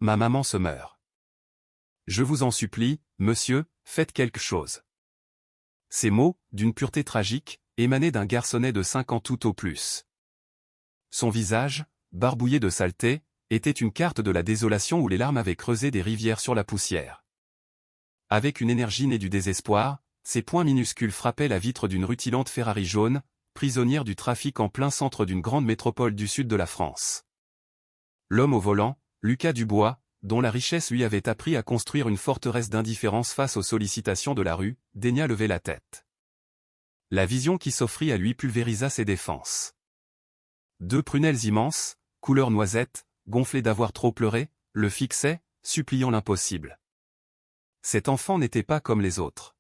Ma maman se meurt. Je vous en supplie, monsieur, faites quelque chose. Ces mots, d'une pureté tragique, émanaient d'un garçonnet de 5 ans tout au plus. Son visage, barbouillé de saleté, était une carte de la désolation où les larmes avaient creusé des rivières sur la poussière. Avec une énergie née du désespoir, ses poings minuscules frappaient la vitre d'une rutilante Ferrari jaune, prisonnière du trafic en plein centre d'une grande métropole du sud de la France. L'homme au volant, Lucas Dubois, dont la richesse lui avait appris à construire une forteresse d'indifférence face aux sollicitations de la rue, daigna lever la tête. La vision qui s'offrit à lui pulvérisa ses défenses. Deux prunelles immenses, couleur noisette, gonflées d'avoir trop pleuré, le fixaient, suppliant l'impossible. Cet enfant n'était pas comme les autres.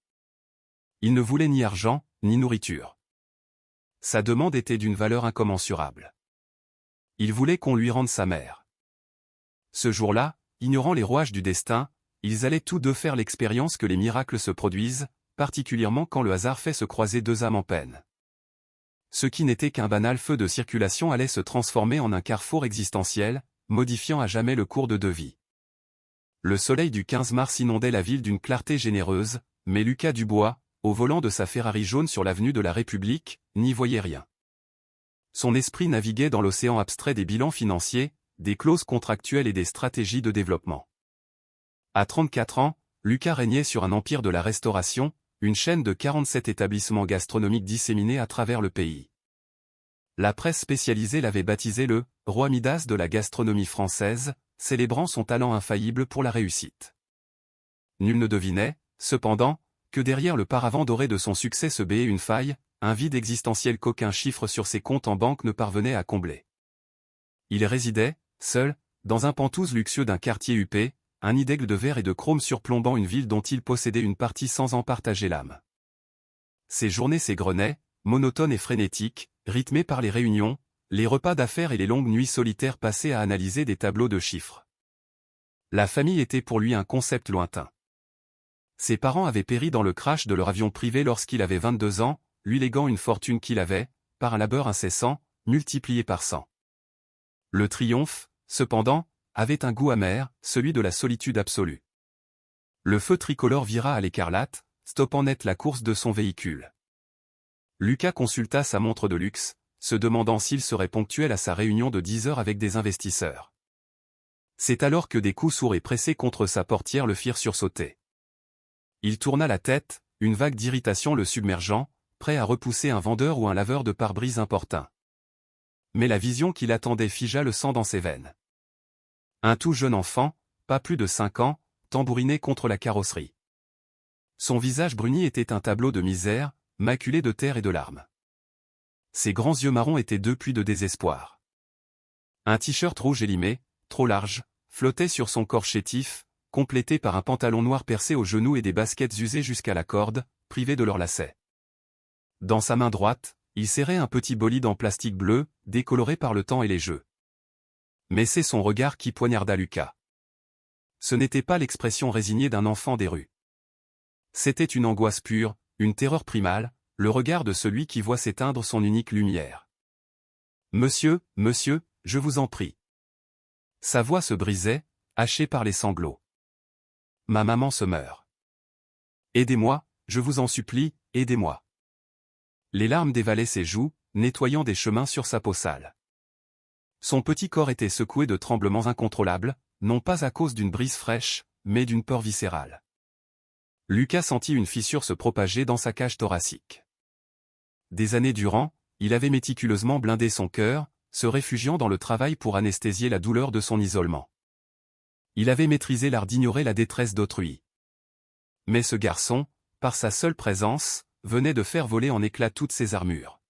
Il ne voulait ni argent, ni nourriture. Sa demande était d'une valeur incommensurable. Il voulait qu'on lui rende sa mère. Ce jour-là, ignorant les rouages du destin, ils allaient tous deux faire l'expérience que les miracles se produisent, particulièrement quand le hasard fait se croiser deux âmes en peine. Ce qui n'était qu'un banal feu de circulation allait se transformer en un carrefour existentiel, modifiant à jamais le cours de deux vies. Le soleil du 15 mars inondait la ville d'une clarté généreuse, mais Lucas Dubois, au volant de sa Ferrari jaune sur l'avenue de la République, n'y voyait rien. Son esprit naviguait dans l'océan abstrait des bilans financiers, des clauses contractuelles et des stratégies de développement. À 34 ans, Lucas régnait sur un empire de la restauration, une chaîne de 47 établissements gastronomiques disséminés à travers le pays. La presse spécialisée l'avait baptisé le « roi Midas de la gastronomie française », célébrant son talent infaillible pour la réussite. Nul ne devinait, cependant, que derrière le paravent doré de son succès se béait une faille, un vide existentiel qu'aucun chiffre sur ses comptes en banque ne parvenait à combler. Il résidait, seul, dans un pantouse luxueux d'un quartier huppé, un nid d'aigle de verre et de chrome surplombant une ville dont il possédait une partie sans en partager l'âme. Ses journées s'égrenaient, monotones et frénétiques, rythmées par les réunions, les repas d'affaires et les longues nuits solitaires passées à analyser des tableaux de chiffres. La famille était pour lui un concept lointain. Ses parents avaient péri dans le crash de leur avion privé lorsqu'il avait 22 ans, lui léguant une fortune qu'il avait, par un labeur incessant, multiplié par 100. Le triomphe, cependant, avait un goût amer, celui de la solitude absolue. Le feu tricolore vira à l'écarlate, stoppant net la course de son véhicule. Lucas consulta sa montre de luxe, se demandant s'il serait ponctuel à sa réunion de 10 heures avec des investisseurs. C'est alors que des coups sourds et pressés contre sa portière le firent sursauter. Il tourna la tête, une vague d'irritation le submergeant, prêt à repousser un vendeur ou un laveur de pare-brise importun. Mais la vision qui l'attendait figea le sang dans ses veines. Un tout jeune enfant, pas plus de 5 ans, tambourinait contre la carrosserie. Son visage bruni était un tableau de misère, maculé de terre et de larmes. Ses grands yeux marrons étaient deux puits de désespoir. Un t-shirt rouge élimé, trop large, flottait sur son corps chétif, complété par un pantalon noir percé aux genoux et des baskets usées jusqu'à la corde, privées de leurs lacets. Dans sa main droite, il serrait un petit bolide en plastique bleu, décoloré par le temps et les jeux. Mais c'est son regard qui poignarda Lucas. Ce n'était pas l'expression résignée d'un enfant des rues. C'était une angoisse pure, une terreur primale, le regard de celui qui voit s'éteindre son unique lumière. « Monsieur, monsieur, je vous en prie. » Sa voix se brisait, hachée par les sanglots. « Ma maman se meurt. Aidez-moi, je vous en supplie, aidez-moi. » Les larmes dévalaient ses joues, nettoyant des chemins sur sa peau sale. Son petit corps était secoué de tremblements incontrôlables, non pas à cause d'une brise fraîche, mais d'une peur viscérale. Lucas sentit une fissure se propager dans sa cage thoracique. Des années durant, il avait méticuleusement blindé son cœur, se réfugiant dans le travail pour anesthésier la douleur de son isolement. Il avait maîtrisé l'art d'ignorer la détresse d'autrui. Mais ce garçon, par sa seule présence, venait de faire voler en éclats toutes ses armures.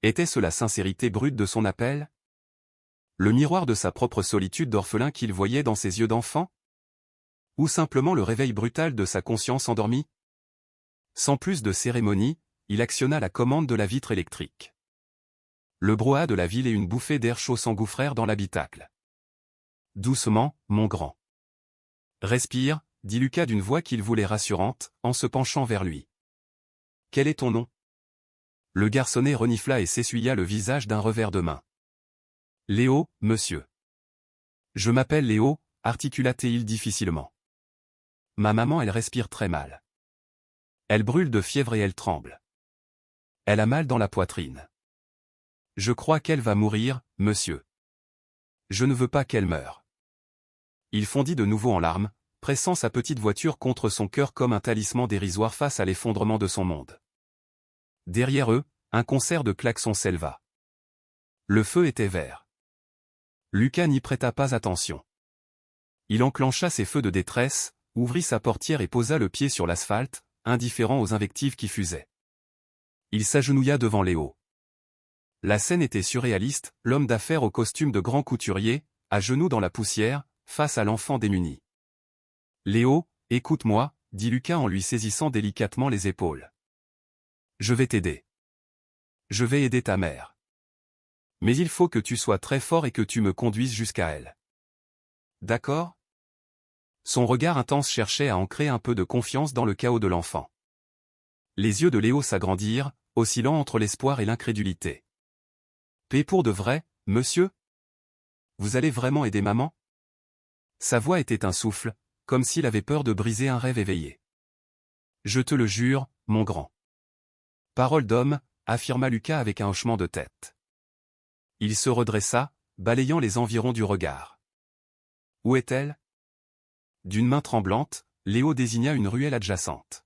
Était-ce la sincérité brute de son appel? Le miroir de sa propre solitude d'orphelin qu'il voyait dans ses yeux d'enfant? Ou simplement le réveil brutal de sa conscience endormie? Sans plus de cérémonie, il actionna la commande de la vitre électrique. Le brouhaha de la ville et une bouffée d'air chaud s'engouffrèrent dans l'habitacle. « Doucement, mon grand. »« Respire, » dit Lucas d'une voix qu'il voulait rassurante, en se penchant vers lui. « Quel est ton nom » Le garçonnet renifla et s'essuya le visage d'un revers de main. « Léo, monsieur. »« Je m'appelle Léo, » articula-t-il difficilement. Ma maman, elle respire très mal. Elle brûle de fièvre et elle tremble. Elle a mal dans la poitrine. Je crois qu'elle va mourir, monsieur. Je ne veux pas qu'elle meure. Il fondit de nouveau en larmes, pressant sa petite voiture contre son cœur comme un talisman dérisoire face à l'effondrement de son monde. Derrière eux, un concert de klaxons s'éleva. Le feu était vert. Lucas n'y prêta pas attention. Il enclencha ses feux de détresse, ouvrit sa portière et posa le pied sur l'asphalte, indifférent aux invectives qui fusaient. Il s'agenouilla devant Léo. La scène était surréaliste, l'homme d'affaires au costume de grand couturier, à genoux dans la poussière, face à l'enfant démuni. « Léo, écoute-moi, » dit Lucas en lui saisissant délicatement les épaules. « Je vais t'aider. Je vais aider ta mère. Mais il faut que tu sois très fort et que tu me conduises jusqu'à elle. D'accord ?» Son regard intense cherchait à ancrer un peu de confiance dans le chaos de l'enfant. Les yeux de Léo s'agrandirent, oscillant entre l'espoir et l'incrédulité. « Paix pour de vrai, monsieur ? Vous allez vraiment aider maman ?» Sa voix était un souffle, comme s'il avait peur de briser un rêve éveillé. « Je te le jure, mon grand. » Parole d'homme, affirma Lucas avec un hochement de tête. Il se redressa, balayant les environs du regard. « Où est-elle » D'une main tremblante, Léo désigna une ruelle adjacente.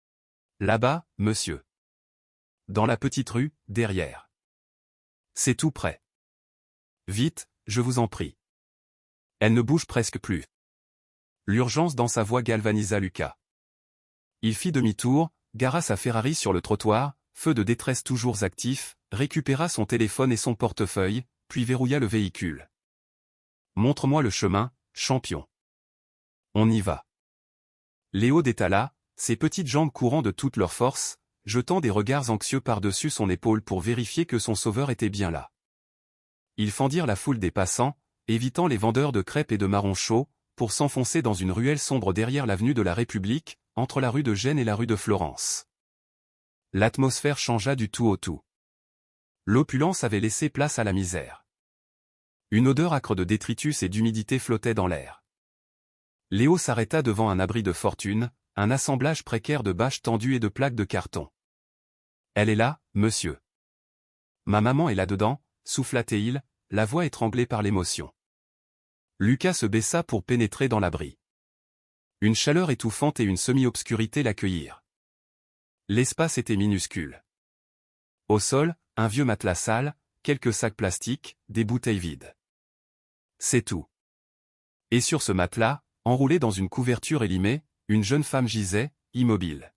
« Là-bas, monsieur. Dans la petite rue, derrière. C'est tout près. Vite, je vous en prie. Elle ne bouge presque plus. » L'urgence dans sa voix galvanisa Lucas. Il fit demi-tour, gara sa Ferrari sur le trottoir, feu de détresse toujours actif, récupéra son téléphone et son portefeuille, puis verrouilla le véhicule. « Montre-moi le chemin, champion. On y va. » Léo détala, ses petites jambes courant de toute leur force, jetant des regards anxieux par-dessus son épaule pour vérifier que son sauveur était bien là. Ils fendirent la foule des passants, évitant les vendeurs de crêpes et de marrons chauds, pour s'enfoncer dans une ruelle sombre derrière l'avenue de la République, entre la rue de Gênes et la rue de Florence. L'atmosphère changea du tout au tout. L'opulence avait laissé place à la misère. Une odeur âcre de détritus et d'humidité flottait dans l'air. Léo s'arrêta devant un abri de fortune, un assemblage précaire de bâches tendues et de plaques de carton. « Elle est là, monsieur. Ma maman est là-dedans, » souffla-t-il, la voix étranglée par l'émotion. Lucas se baissa pour pénétrer dans l'abri. Une chaleur étouffante et une semi-obscurité l'accueillirent. L'espace était minuscule. Au sol, un vieux matelas sale, quelques sacs plastiques, des bouteilles vides. C'est tout. Et sur ce matelas, enroulée dans une couverture élimée, une jeune femme gisait, immobile.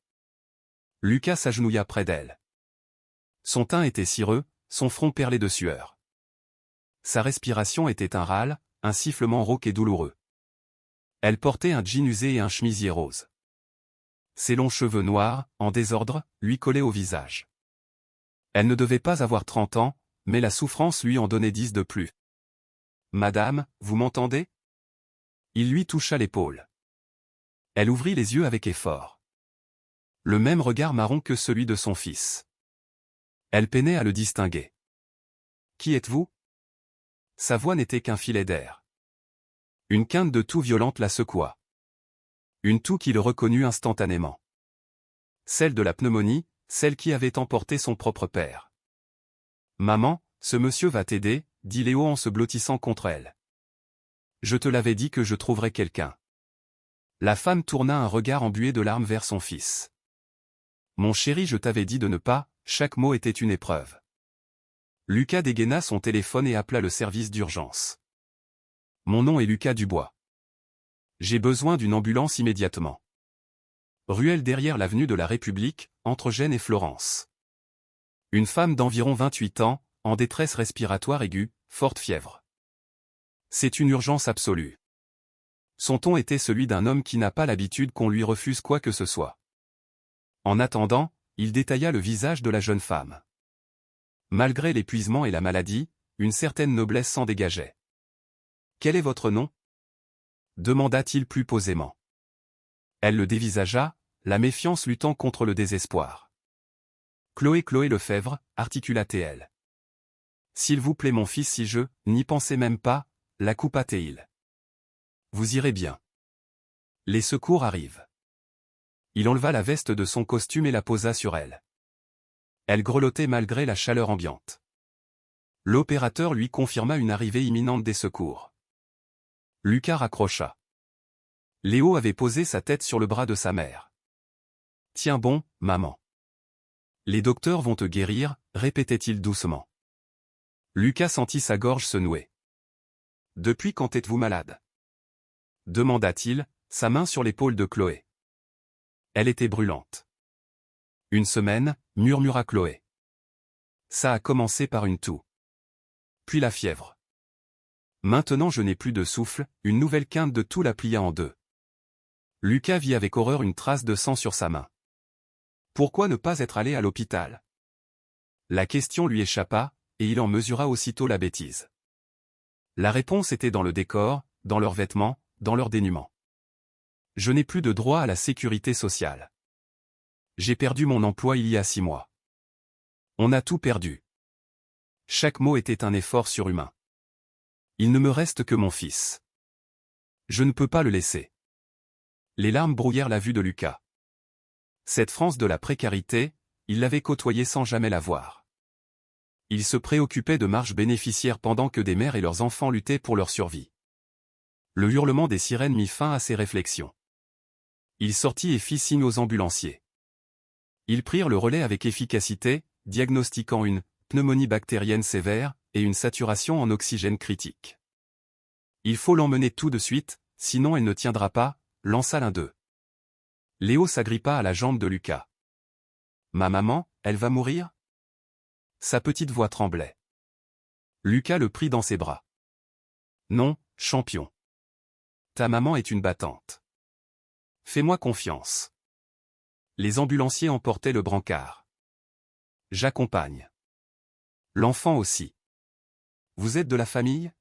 Lucas s'agenouilla près d'elle. Son teint était cireux, son front perlé de sueur. Sa respiration était un râle, un sifflement rauque et douloureux. Elle portait un jean usé et un chemisier rose. Ses longs cheveux noirs, en désordre, lui collaient au visage. Elle ne devait pas avoir 30 ans, mais la souffrance lui en donnait 10 de plus. « Madame, vous m'entendez » Il lui toucha l'épaule. Elle ouvrit les yeux avec effort. Le même regard marron que celui de son fils. Elle peinait à le distinguer. « Qui êtes-vous » Sa voix n'était qu'un filet d'air. Une quinte de toux violente la secoua. Une toux qu'il reconnut instantanément. Celle de la pneumonie, celle qui avait emporté son propre père. « Maman, ce monsieur va t'aider, » dit Léo en se blottissant contre elle. « Je te l'avais dit que je trouverais quelqu'un. » La femme tourna un regard embué de larmes vers son fils. « Mon chéri, je t'avais dit de ne pas » Chaque mot était une épreuve. Lucas dégaina son téléphone et appela le service d'urgence. « Mon nom est Lucas Dubois. J'ai besoin d'une ambulance immédiatement. » Ruelle derrière l'avenue de la République, entre Gênes et Florence. Une femme d'environ 28 ans, en détresse respiratoire aiguë, forte fièvre. C'est une urgence absolue. Son ton était celui d'un homme qui n'a pas l'habitude qu'on lui refuse quoi que ce soit. En attendant, il détailla le visage de la jeune femme. Malgré l'épuisement et la maladie, une certaine noblesse s'en dégageait. « Quel est votre nom » demanda-t-il plus posément. Elle le dévisagea, la méfiance luttant contre le désespoir. « Chloé Lefebvre, articula-t-elle. « S'il vous plaît mon fils, si je n'y pensais même pas » la coupa-t-il. Vous irez bien. Les secours arrivent. Il enleva la veste de son costume et la posa sur elle. Elle grelottait malgré la chaleur ambiante. L'opérateur lui confirma une arrivée imminente des secours. Lucas raccrocha. Léo avait posé sa tête sur le bras de sa mère. « Tiens bon, maman. Les docteurs vont te guérir, répétait-il doucement. Lucas sentit sa gorge se nouer. « Depuis quand êtes-vous malade ?» demanda-t-il, sa main sur l'épaule de Chloé. Elle était brûlante. « Une semaine, » murmura Chloé. « Ça a commencé par une toux. Puis la fièvre. Maintenant je n'ai plus de souffle, une nouvelle quinte de toux la plia en deux. » Lucas vit avec horreur une trace de sang sur sa main. Pourquoi ne pas être allé à l'hôpital? La question lui échappa, et il en mesura aussitôt la bêtise. La réponse était dans le décor, dans leurs vêtements, dans leur dénuement. Je n'ai plus de droit à la sécurité sociale. J'ai perdu mon emploi il y a 6 mois. On a tout perdu. Chaque mot était un effort surhumain. Il ne me reste que mon fils. Je ne peux pas le laisser. Les larmes brouillèrent la vue de Lucas. Cette France de la précarité, il l'avait côtoyée sans jamais la voir. Il se préoccupait de marges bénéficiaires pendant que des mères et leurs enfants luttaient pour leur survie. Le hurlement des sirènes mit fin à ses réflexions. Il sortit et fit signe aux ambulanciers. Ils prirent le relais avec efficacité, diagnostiquant une pneumonie bactérienne sévère et une saturation en oxygène critique. Il faut l'emmener tout de suite, sinon elle ne tiendra pas, lança l'un d'eux. Léo s'agrippa à la jambe de Lucas. « Ma maman, elle va mourir ?» Sa petite voix tremblait. Lucas le prit dans ses bras. « Non, champion. Ta maman est une battante. Fais-moi confiance. » Les ambulanciers emportaient le brancard. « J'accompagne. L'enfant aussi. Vous êtes de la famille ?»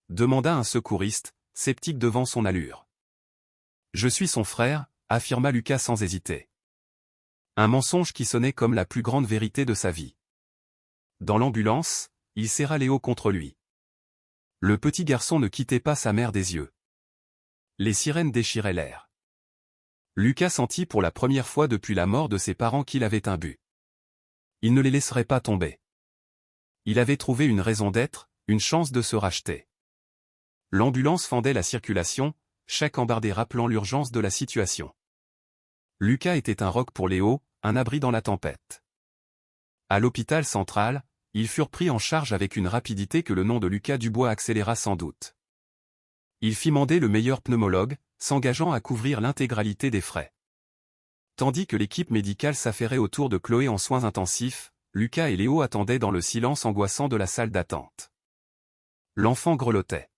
demanda un secouriste, sceptique devant son allure. « Je suis son frère, » affirma Lucas sans hésiter. Un mensonge qui sonnait comme la plus grande vérité de sa vie. Dans l'ambulance, il serra Léo contre lui. Le petit garçon ne quittait pas sa mère des yeux. Les sirènes déchiraient l'air. Lucas sentit pour la première fois depuis la mort de ses parents qu'il avait un but. Il ne les laisserait pas tomber. Il avait trouvé une raison d'être, une chance de se racheter. L'ambulance fendait la circulation, chaque embardé rappelant l'urgence de la situation. Lucas était un roc pour Léo, un abri dans la tempête. À l'hôpital central, ils furent pris en charge avec une rapidité que le nom de Lucas Dubois accéléra sans doute. Il fit mander le meilleur pneumologue, s'engageant à couvrir l'intégralité des frais. Tandis que l'équipe médicale s'affairait autour de Chloé en soins intensifs, Lucas et Léo attendaient dans le silence angoissant de la salle d'attente. L'enfant grelottait.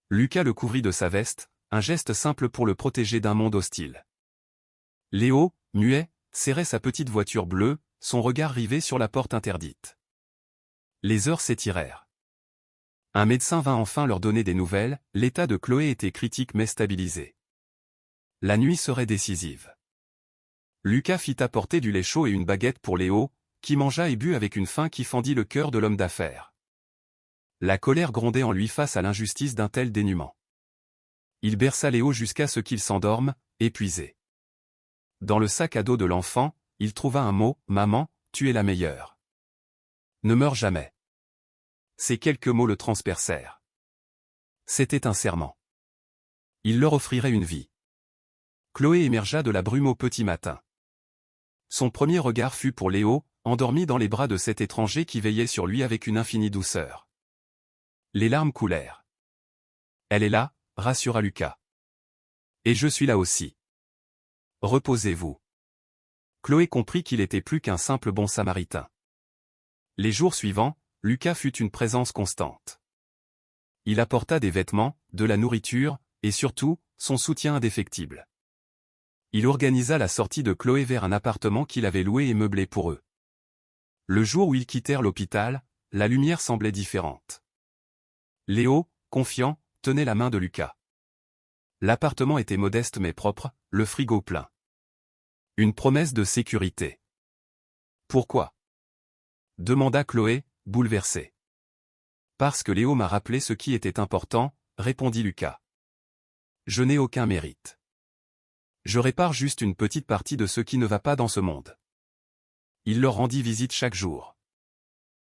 Lucas le couvrit de sa veste, un geste simple pour le protéger d'un monde hostile. Léo, muet, serrait sa petite voiture bleue, son regard rivé sur la porte interdite. Les heures s'étirèrent. Un médecin vint enfin leur donner des nouvelles, l'état de Chloé était critique mais stabilisé. La nuit serait décisive. Lucas fit apporter du lait chaud et une baguette pour Léo, qui mangea et but avec une faim qui fendit le cœur de l'homme d'affaires. La colère grondait en lui face à l'injustice d'un tel dénuement. Il berça Léo jusqu'à ce qu'il s'endorme, épuisé. Dans le sac à dos de l'enfant, il trouva un mot, « Maman, tu es la meilleure. Ne meurs jamais. » Ces quelques mots le transpercèrent. C'était un serment. Il leur offrirait une vie. Chloé émergea de la brume au petit matin. Son premier regard fut pour Léo, endormi dans les bras de cet étranger qui veillait sur lui avec une infinie douceur. Les larmes coulèrent. « Elle est là », rassura Lucas. « Et je suis là aussi. Reposez-vous. » Chloé comprit qu'il était plus qu'un simple bon samaritain. Les jours suivants, Lucas fut une présence constante. Il apporta des vêtements, de la nourriture, et surtout, son soutien indéfectible. Il organisa la sortie de Chloé vers un appartement qu'il avait loué et meublé pour eux. Le jour où ils quittèrent l'hôpital, la lumière semblait différente. Léo, confiant, tenait la main de Lucas. L'appartement était modeste mais propre, le frigo plein. Une promesse de sécurité. « Pourquoi ?» demanda Chloé, bouleversée. « Parce que Léo m'a rappelé ce qui était important, » répondit Lucas. Je n'ai aucun mérite. Je répare juste une petite partie de ce qui ne va pas dans ce monde. Il leur rendit visite chaque jour.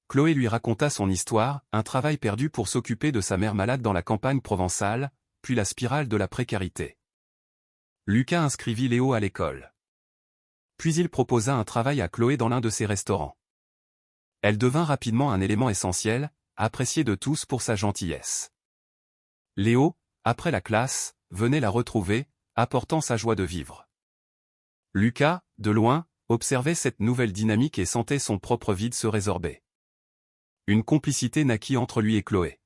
Chloé lui raconta son histoire, un travail perdu pour s'occuper de sa mère malade dans la campagne provençale, puis la spirale de la précarité. Lucas inscrivit Léo à l'école. Puis il proposa un travail à Chloé dans l'un de ses restaurants. Elle devint rapidement un élément essentiel, apprécié de tous pour sa gentillesse. Léo, après la classe, venait la retrouver, apportant sa joie de vivre. Lucas, de loin, observait cette nouvelle dynamique et sentait son propre vide se résorber. Une complicité naquit entre lui et Chloé.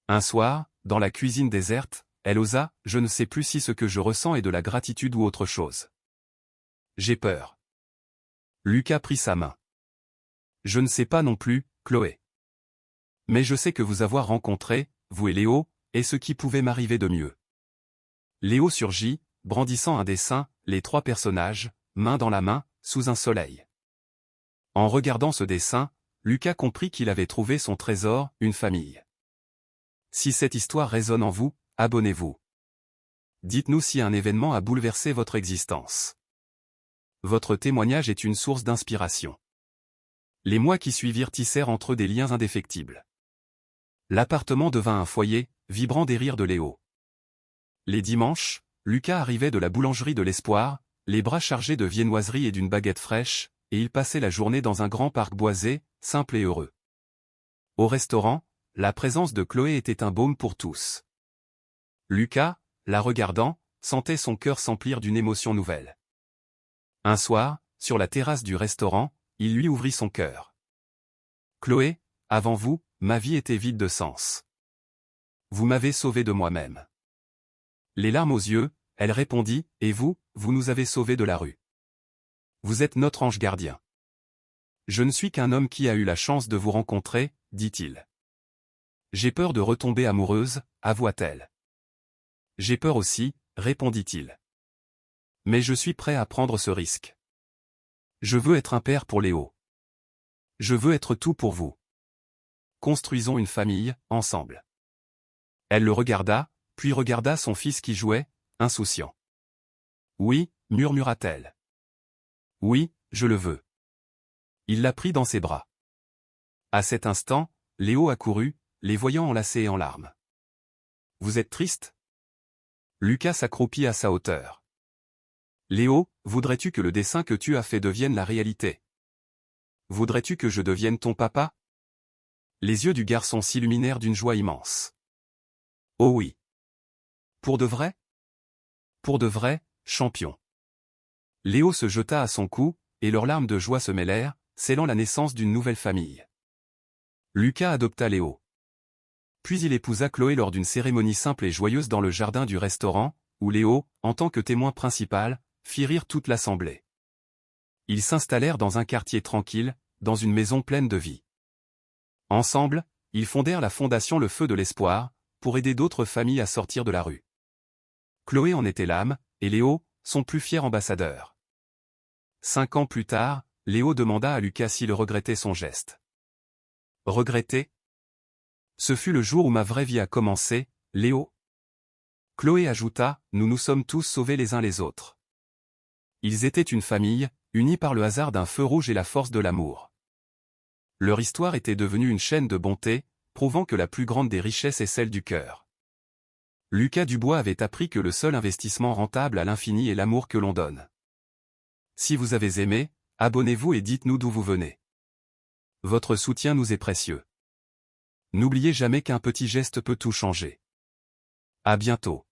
Un soir, dans la cuisine déserte, elle osa, je ne sais plus si ce que je ressens est de la gratitude ou autre chose. J'ai peur. Lucas prit sa main. Je ne sais pas non plus, Chloé. Mais je sais que vous avoir rencontré, vous et Léo, est ce qui pouvait m'arriver de mieux. Léo surgit, brandissant un dessin, les trois personnages, main dans la main, sous un soleil. En regardant ce dessin, Lucas comprit qu'il avait trouvé son trésor, une famille. Si cette histoire résonne en vous, abonnez-vous. Dites-nous si un événement a bouleversé votre existence. Votre témoignage est une source d'inspiration. Les mois qui suivirent tissèrent entre eux des liens indéfectibles. L'appartement devint un foyer, vibrant des rires de Léo. Les dimanches, Lucas arrivait de la boulangerie de l'Espoir, les bras chargés de viennoiseries et d'une baguette fraîche, et il passait la journée dans un grand parc boisé, simple et heureux. Au restaurant, la présence de Chloé était un baume pour tous. Lucas, la regardant, sentait son cœur s'emplir d'une émotion nouvelle. Un soir, sur la terrasse du restaurant, il lui ouvrit son cœur. « Chloé, avant vous, ma vie était vide de sens. Vous m'avez sauvé de moi-même. » Les larmes aux yeux, elle répondit, « Et vous, vous nous avez sauvés de la rue. Vous êtes notre ange gardien. » « Je ne suis qu'un homme qui a eu la chance de vous rencontrer, » dit-il. « J'ai peur de retomber amoureuse, » avoua-t-elle. « J'ai peur aussi, » répondit-il. « Mais je suis prêt à prendre ce risque. Je veux être un père pour Léo. Je veux être tout pour vous. Construisons une famille, ensemble. » Elle le regarda, puis regarda son fils qui jouait, insouciant. « Oui, » murmura-t-elle. « Oui, je le veux. » Il la prit dans ses bras. À cet instant, Léo accourut, les voyant enlacés et en larmes. « Vous êtes triste ?» Lucas s'accroupit à sa hauteur. « Léo, voudrais-tu que le dessin que tu as fait devienne la réalité? Voudrais-tu que je devienne ton papa ?» Les yeux du garçon s'illuminèrent d'une joie immense. « Oh oui. Pour de vrai ? Pour de vrai, champion. » Léo se jeta à son cou, et leurs larmes de joie se mêlèrent, scellant la naissance d'une nouvelle famille. Lucas adopta Léo. Puis il épousa Chloé lors d'une cérémonie simple et joyeuse dans le jardin du restaurant, où Léo, en tant que témoin principal, fit rire toute l'assemblée. Ils s'installèrent dans un quartier tranquille, dans une maison pleine de vie. Ensemble, ils fondèrent la fondation Le Feu de l'Espoir, pour aider d'autres familles à sortir de la rue. Chloé en était l'âme, et Léo, son plus fier ambassadeur. 5 ans plus tard, Léo demanda à Lucas s'il regrettait son geste. « Regretter ? Ce fut le jour où ma vraie vie a commencé, Léo. » Chloé ajouta, « Nous nous sommes tous sauvés les uns les autres. » Ils étaient une famille, unis par le hasard d'un feu rouge et la force de l'amour. Leur histoire était devenue une chaîne de bonté, prouvant que la plus grande des richesses est celle du cœur. Lucas Dubois avait appris que le seul investissement rentable à l'infini est l'amour que l'on donne. Si vous avez aimé, abonnez-vous et dites-nous d'où vous venez. Votre soutien nous est précieux. N'oubliez jamais qu'un petit geste peut tout changer. À bientôt.